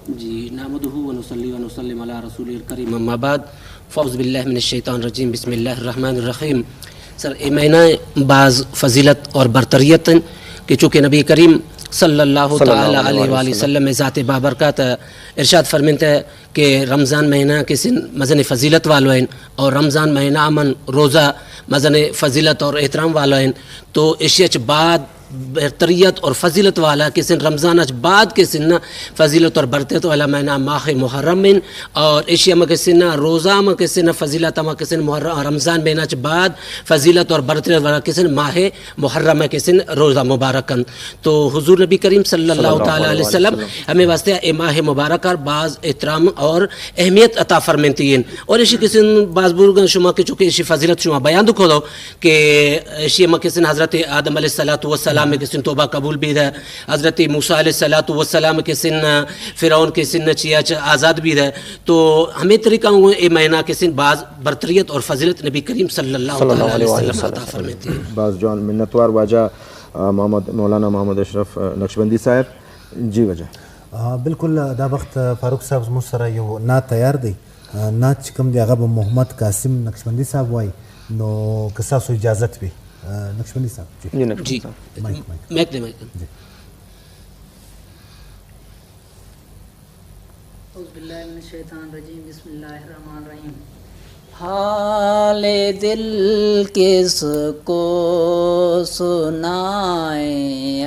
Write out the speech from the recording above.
جی نحمدہ ونصلی ونسلم علی رسول الکریم اما بعد فاعوذ باللہ من الشیطان الرجیم بسم اللہ الرحمن الرحیم. سر اے مہینہ بعض فضیلت اور برتریت کہ چونکہ نبی کریم صلی اللہ تعالی علیہ وآلہ وسلم ذات بابرکات ارشاد فرمانتے ہیں کہ رمضان مہینہ کسی مزن فضیلت والوین اور رمضان مہینہ امن روزہ مزن فضیلت اور احترام والوین تو اشیاء بعد برتریت اور فضیلت والا کسی رمضان اچ بعد کسی فضیلت اور برتریت والا مہینہ ماہ محرم من اور اشیاء میں کسی روزہ میں کسی فضیلت میں کسی رمضان مہینہ اچ بعد فضیلت اور برتریت والا کسی ماہ محرم میں کسی روزہ مبارکن. تو حضور نبی کریم صلی اللہ تعالی علیہ وسلم ہمیں واسطے اے ماہ مبارک بعض احترام اور اہمیت عطا فرمانتی ہیں اور اسی کسی بعض بزرگان شما کے چونکہ اسی فضیلت شما بیان دکھو دو کہ اسی میں کسی حضرت آدم علیہ السلام میں کسی توبہ قبول بھی ہے, حضرت موسیٰ علیہ السلام کسی فرعون کسی چیا آزاد بھی ہے. تو ہمیں طریقہ اے مہینہ کسی بعض برتریت اور فضیلت نبی کریم صلی اللہ علیہ وسلم عطا فرماتے ہیں. بعض جان منتوار واجہ مولانا محمد اشرف نقشبندی صاحب جی وجہ بالکل دا وقت فاروق صاحب مسرا یو نا تیار دی نا چکم دی اغب محمد قاسم نقشبندی صاحب وائی نو قصاص و اجازت بھی نقشبندی صاحب جی مائک دے مائک جی. اعوذ باللہ من الشیطان الرجیم بسم اللہ الرحمن الرحیم. حال دل کس کو سنائیں